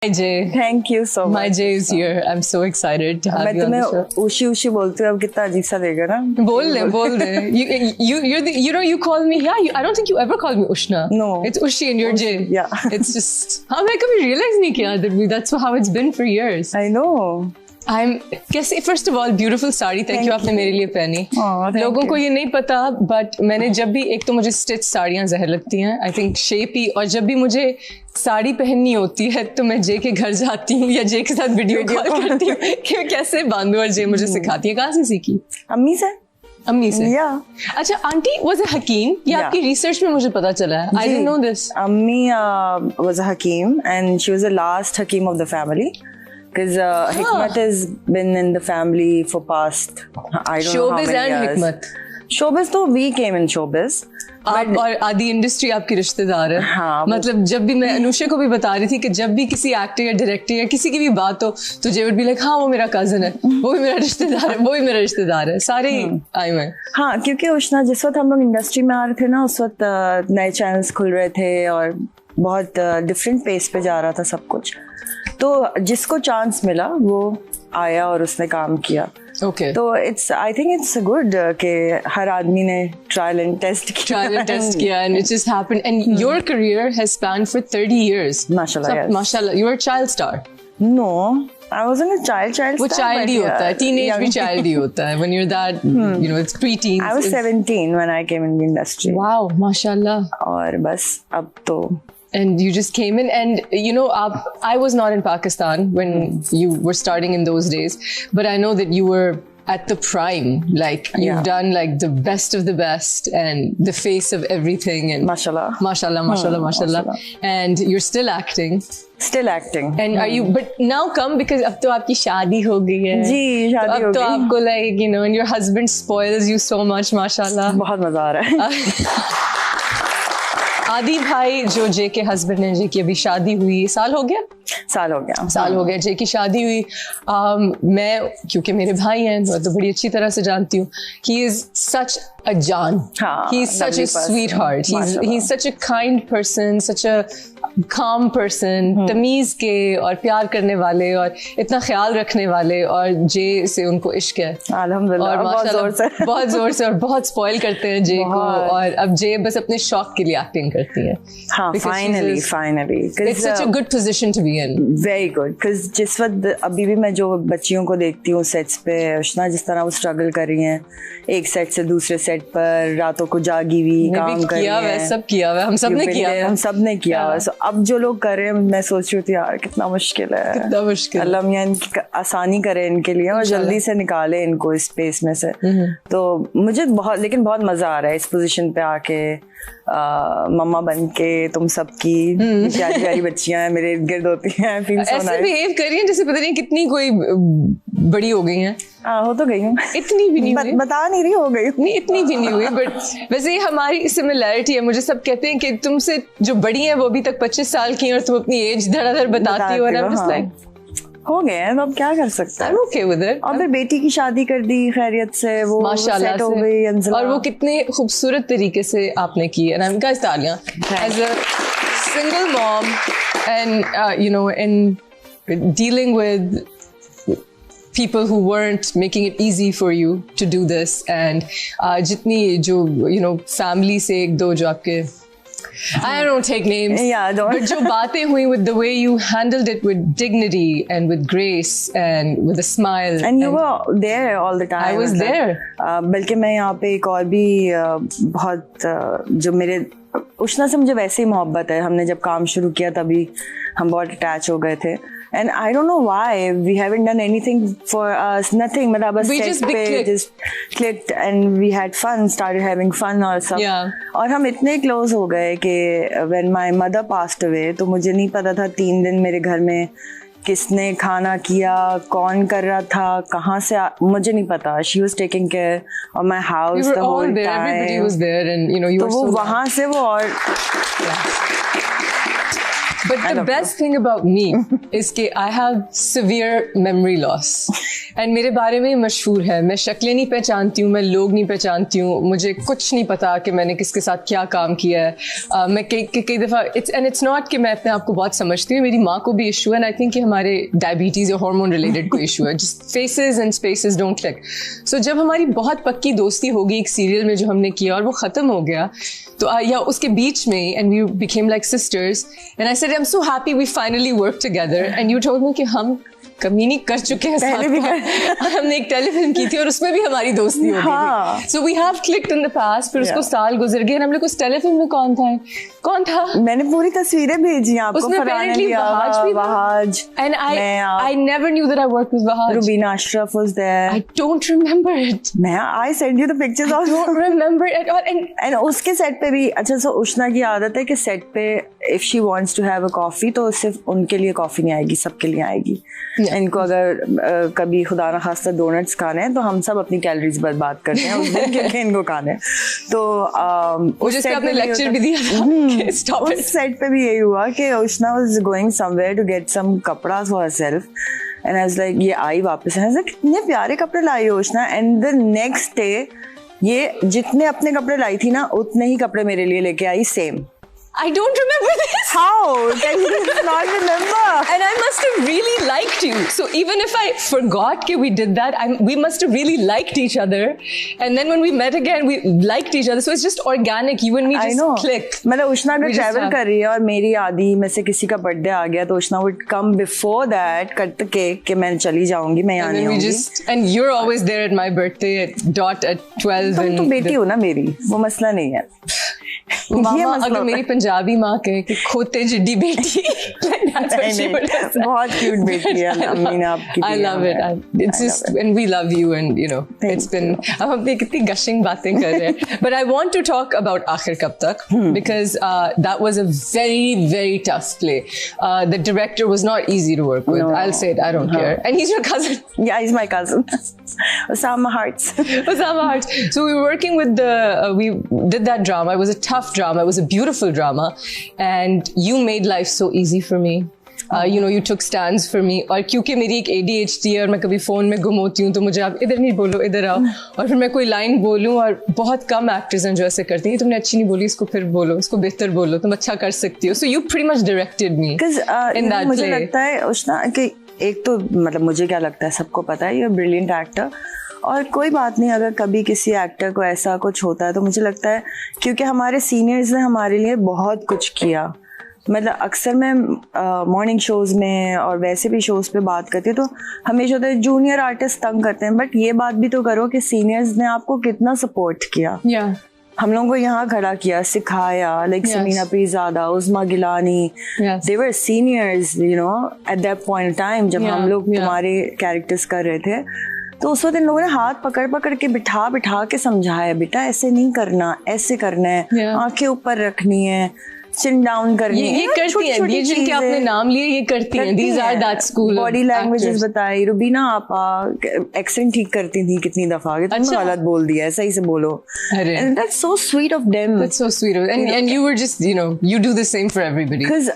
Hi Jay. Thank you so much. My Jay is here. I'm so excited to have you on the show. मैं तुम्हें उशी उशी बोलती हूँ अब कितना अजीब सा देगा ना. बोल दे. You call me. Yeah, I don't think you ever called me Ushna. No. It's Ushi and you're Jay. Yeah. It's just हाँ मैं कभी realize नहीं किया that that's how it's been for years. I know. कैसे first of all beautiful sari thank you आपने मेरे लिए पहनी. लोगों को ये नहीं पता but मैंने जब भी एक तो मुझे stitch साड़ियाँ जहर लगती हैं I think shape ही और जब भी मुझे साड़ी पहननी होती है तो मैं जे के घर जाती हूँ या जे के साथ वीडियो कॉल करती हूँ कि कैसे बांधूं और जे मुझे सिखाती है. कहाँ से सीखी? अम्मी से. Yeah. अच्छा आंटी was a हकीम ये आपकी रिसर्च में मुझे पता चला है. I didn't know this. अम्मी was a hakim and she was the last hakim of the family. Because Hikmat has been in the family for past I don't know how many years. Showbiz and Hikmat. Showbiz तो we came in showbiz. आप और आदि industry आपकी रिश्तेदार है. हाँ, मतलब जब भी मैं अनुषा को भी बता रही थी कि जब भी किसी एक्टर या डायरेक्टर या किसी की भी बात हो तो जे वुड बी लाइक हाँ वो मेरा कजन है, वो भी मेरा रिश्तेदार है, वो भी मेरा रिश्तेदार है, सारे आई मैं. हाँ क्योंकि उष्णा जिस वक्त हम लोग इंडस्ट्री में आ रहे थे ना उस वक्त नए चैनल्स खुल रहे थे और बहुत डिफरेंट पेस पे जा रहा था सब कुछ. तो जिसको चांस मिला वो आया और उसने काम किया. Okay. तो I think it's good कि हर आदमी ने trial and test किया and it just happened and your career has spanned for 30 years. Mashallah, yes. Mashallah, you were a child star. No, I wasn't a child star. वो child ही होता है, teenage भी child ही होता है. When you're that, you know, it's pre-teens. I was 17 when I came in the industry. Wow, mashallah. और बस अब तो. And you just came in and you know I was not in Pakistan when you were starting in those days but I know that you were at the prime like you've done like the best of the best and the face of everything and mashallah and you're still acting and are you but now come because अब तो आपकी शादी हो गई है जी शादी हो गई तो आपको like you know and your husband spoils you so much mashallah बहुत मजा आ रहा है. आदि भाई जो जे के हस्बैंड है जे की अभी शादी हुई साल हो गया जे की शादी हुई. मैं क्योंकि मेरे भाई हैं तो बड़ी अच्छी तरह से जानती हूँ. he is such a जान. he is such a sweetheart. he's such a kind person, such a calm person. तमीज के और प्यार करने वाले और इतना ख्याल रखने वाले और जे से उनको इश्क है अल्हम्दुलिल्लाह और माशाल्लाह बहुत जोर से और बहुत स्पॉइल करते हैं जे को और अब जे बस अपने शौक के लिए एक्टिंग करती है. हाँ finally it's such a good position to be in. Very good because जिस वक्त अभी भी मैं जो बच्चियों को देखती हूँ सेट्स पे उष्णा जिस तरह वो स्ट्रगल कर रही हैं एक सेट से दूसरे सेट पर रातों को जागी हुई काम कर रही हैं. सब किया हुआ हम सब ने किया हुआ. अब जो लोग कर रहे हैं मैं सोच रही थी यार कितना मुश्किल है. अल्लाह मियां इनकी आसानी करे इनके लिए और जल्दी से निकाले इनको इस स्पेस में से. तो मुझे लेकिन बहुत मजा आ रहा है इस पोजीशन पे आके मम्मा बन के तुम सबकी प्यारी प्यारी बच्चियां हैं मेरे इर्द गिर्द होती हैं. ऐसे बिहेव कर रही हैं जैसे पता नहीं कितनी कोई बड़ी हो गई हैं. हो तो गई हूँ. इतनी भी नहीं हुई. बता नहीं रही हो गई. नहीं इतनी भी नहीं हुई बट वैसे हमारी सिमिलैरिटी है. मुझे सब कहते हैं कि तुमसे जो बड़ी हैं वो अभी तक 25 साल की हैं और तुम अपनी एज धड़ाधड़ बताती हो. I'm just like हो गए हैं तो अब क्या कर सकते हैं. I'm okay with it. और फिर बेटी की शादी कर दी खैरियत से वो माशाल्लाह सेट हो गई और वो कितने खूबसूरत तरीके से आपने की है. And guys तालियां as a single mom and you know in dealing with people who weren't making it easy for you to do this and जितनी जो you know family से एक दो जो आपके I don't take names. Yeah, don't. But जो बातें हुई with the way you handled it with dignity and with grace and with a smile. And you were there all the time. I was there. बल्कि मैं यहाँ पे एक और भी बहुत जो मेरे उष्णा से मुझे वैसे ही मोहब्बत है. हमने जब काम शुरू किया तभी हम बहुत अटैच हो गए थे. And I don't know why we haven't done anything for us. Nothing. We just clicked and we had fun. Started having fun और सब. Yeah. और हम इतने close हो गए कि when my mother passed away तो मुझे नहीं पता था 3 दिन मेरे घर में किसने खाना किया कौन कर रहा था कहाँ से मुझे नहीं पता. She was taking care of my house the whole time. Everybody was there and you know you were so. वहाँ से वो और But the best thing about me is कि I have severe memory loss. And मेरे बारे में मशहूर है, मैं शक्लें नहीं पहचानती हूँ, मैं लोग नहीं पहचानती हूँ, मुझे कुछ नहीं पता कि मैंने किसके साथ क्या काम किया है. मैं कई दफ़ा it's not कि मैं अपने आप को बहुत समझती हूँ, मेरी माँ को भी इशू है, and I think कि हमारे डायबिटीज़ या हार्मोन रिलेटेड कोई इशू है. Just faces and spaces don't click. So जब हमारी बहुत पक्की दोस्ती होगी एक सीरियल में जो हमने किया और वो ख़त्म हो गया, तो या उसके बीच में and we became like sisters, and I said I'm so happy we finally worked together, and you told me कि हम कमीनी कर चुके हैं साथ में. हमने एक टेलीफिल्म की थी और उसमें भी हमारी दोस्ती हो गई. So we have clicked in the past. फिर उसको साल गुजर गए. हम लोग उस टेलीफिल्म में कौन था? मैंने पूरी तस्वीरें भेजी आपको. उसमें apparently Wahaj. And I never knew that I worked with Wahaj. Rubina Ashraf was there. I don't remember it. I sent you the pictures also. I don't remember it at all. And उसके set पे भी अच्छा. So उष्णा की आदत है कि set पे if she wants to have a coffee तो सिर्फ उनके लिए कॉफी नहीं आएगी, सबके लिए आएगी. इनको अगर कभी खुदा न खास्ता डोनट्स खाने हैं तो हम सब अपनी कैलोरीज बर्बाद करते हैं उस दिन क्योंकि इनको खाने. तो उस सेट पे लेक्चर भी दिया था. उस सेट पे भी यही हुआ कि Ushna was going somewhere to get some कपड़ा for herself, and I was like ये आई वापस है. कितने प्यारे कपड़े लाई हो Ushna. And the next day ये जितने अपने कपड़े लाई थी ना उतने ही कपड़े मेरे लिए लेके आई, same. I don't remember this. How can you not remember? And I must have really liked you. So even if I forgot that we did that, we must have really liked each other. And then when we met again, we liked each other. So it's just organic. You and me just click. मतलब उष्णा अगर travel कर रही है और मेरी आदि में से किसी का बर्थडे आ गया तो उष्णा would come before that, cut the cake कि मैं चली जाऊंगी, मैं यहाँ नहीं आऊंगी. And you're always there at my birthday at 12. तुम तो बेटी हो ना मेरी, वो मसला नहीं है. मामा अगर मेरी पंजाबी माँ कहे कि खोते जिड्डी बेटी, बहुत क्यूट बेटी है अम्मी ने आपकी. I love it. It's just and we love you, and you know it's been. अब हम कितनी gushing बातें कर रहे हैं. But I want to talk about आखिर कब तक because that was a very very tough play. The director was not easy to work with. I'll say it. I don't care. And he's your cousin. Yeah, he's my cousin. Osama Hearts. Osama Hearts. So we were working with we did that drama. It was a tough drama. It was a beautiful drama, and you made life so easy for me. You know, you took stands for me. और क्योंकि मेरी एक ADHD है और मैं कभी phone में गुम होती हूँ तो मुझे आप इधर नहीं बोलो, इधर आओ. और फिर मैं कोई लाइन बोलूँ और बहुत कम एक्टर्स हैं जो ऐसे करते हैं, तुमने अच्छी नहीं बोली, इसको फिर बोलो, इसको बेहतर बोलो, तुम अच्छा कर सकती हो. So you pretty much directed me in that मुझे play. लगता है उष्णा कि एक तो मतलब मुझे क्या लगता है सबको पता है you're a brilliant actor. और कोई बात नहीं अगर कभी किसी एक्टर को ऐसा कुछ होता है तो मुझे लगता है क्योंकि हमारे सीनियर्स ने हमारे लिए बहुत कुछ किया. मतलब अक्सर मैं मॉर्निंग शोज़ में और वैसे भी शोज़ पे बात करती हूँ तो हमेशा होता है जूनियर आर्टिस्ट तंग करते हैं, बट ये बात भी तो करो कि सीनियर्स ने आपको कितना सपोर्ट किया. हम लोगों को यहाँ खड़ा किया, सिखाया. Like Samina Peerzada, Usma Gilani, they were seniors you know at that point time जब हम लोग तुम्हारे कैरेक्टर्स कर रहे थे. तो उस वक्त इन लोगों ने हाथ पकड़ पकड़ के बिठा के समझाया, बेटा ऐसे नहीं करना, ऐसे करना है, आंखें ऊपर रखनी है, चिन डाउन करनी है. ये करती हैं, ये जिनके आपने नाम लिए ये करती हैं. These are that school. Body languages बताई. रुबीना आपा एक्सेंट ठीक करती थी कितनी दफा कि तुमने गलत बोल दिया, सही से बोलो. And that's so sweet of them. That's so sweet of them. And you were just you know you do the same for everybody. Because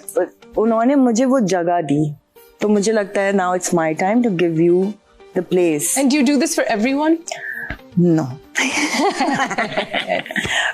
उन्होंने मुझे वो जगह दी तो मुझे लगता है now it's my time to give you the place. And do you do this for everyone? No.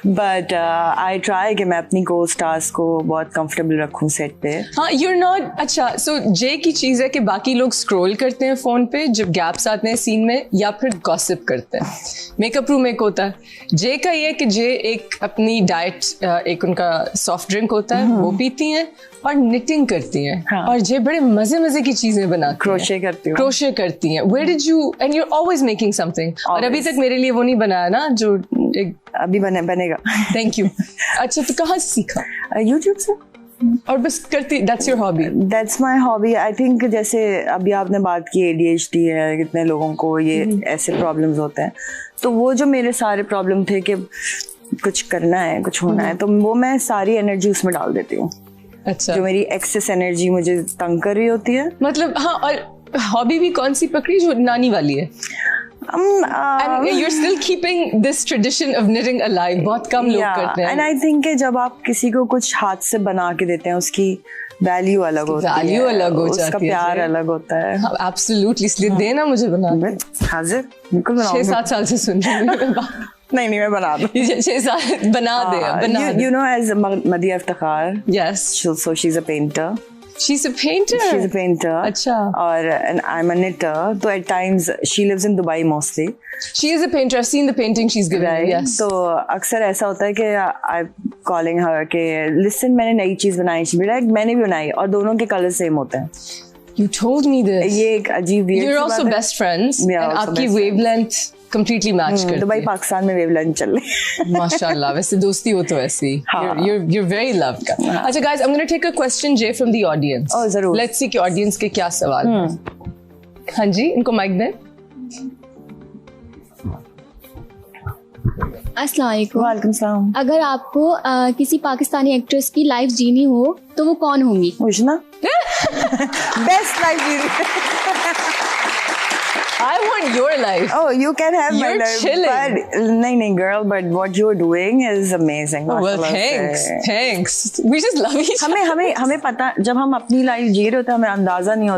But I try कि मैं अपनी co-stars को बहुत comfortable रखूं सेट पे. हाँ, you're not. अच्छा, so Jay की चीज़ है कि बाकी लोग scroll करते हैं फ़ोन पे जब gaps आते हैं सीन में या फिर gossip करते हैं. मेकअप रूम एक होता है. Jay का ये है कि Jay एक अपनी डाइट एक उनका सॉफ्ट ड्रिंक होता है वो पीती हैं और निटिंग करती हैं. हाँ. और Jay बड़े मज़े की चीज़ें बनाती हैं. क्रोशे करती हैं. Where did you and you're always making something. और अभी तक मेरे लिए वो नहीं बनाया ना जो एक अभी बनेगा. Thank you. अच्छा तो कहाँ से सीखा? YouTube से. और बस करती. That's your hobby. That's my hobby. I think जैसे अभी आपने बात की ADHD है, कितने लोगों को ये ऐसे प्रॉब्लम्स होते हैं, तो वो जो मेरे सारे प्रॉब्लम थे कि कुछ करना है, कुछ होना है, तो वो मैं सारी एनर्जी उसमें डाल देती हूँ. अच्छा. जो मेरी एक्सेस एनर्जी मुझे तंग कर रही होती है. मतलब हाँ. और हॉबी भी कौन सी पकड़ी जो नानी वाली है? And you're still keeping this tradition of knitting alive. बहुत कम लोग करते हैं. And I think कि जब आप किसी को कुछ हाथ से बना के देते हैं उसकी वैल्यू अलग होती है, वैल्यू अलग हो जाती है, उसका प्यार अलग होता है। एब्सोल्युटली, इसलिए देना मुझे बना हाजिर बिल्कुल बनाऊंगी। 6-7 साल से सुन रही हूँ। नहीं मैं बना दूँ। 6 साल बना दे। You know, as Madhiya Iftikhar, Yes, so she's a painter. she's a painter. She's a painter. अच्छा. And I'm a knitter. So at times she lives in Dubai mostly. She is a painter. I've seen the painting she's given. Right. Yes. तो अक्सर ऐसा होता है कि I'm calling her कि listen मैंने नई चीज बनाई, she be like मैंने भी बनाई, और दोनों के कलर सेम होते हैं। You told me this. ये एक अजीब You're also best friends. And आपकी wavelength completely match करती है। दुबई पाकिस्तान में wavelength चल रही है। माशाल्लाह, वैसे दोस्ती हो तो ऐसी। You're very loved. अच्छा guys, I'm going to take a question Jay from the audience. Oh जरूर। Let's see कि audience के क्या सवाल हैं। हाँ जी, इनको माइक दें। अस्सलाम वालेकुम। वालेकुम सलाम। अगर आपको किसी पाकिस्तानी एक्ट्रेस की लाइफ जीनी हो तो वो कौन होंगी? उष्णा। बेस्ट लाइफ जीनी। I want your life. Oh, you can have my You're life. chilling. But नहीं girl, but what you're doing is amazing. Oh, well, thanks. We just love each other. हमें पता, जब हम अपनी लाइफ जी रहे होते हैं हमें अंदाजा नहीं होता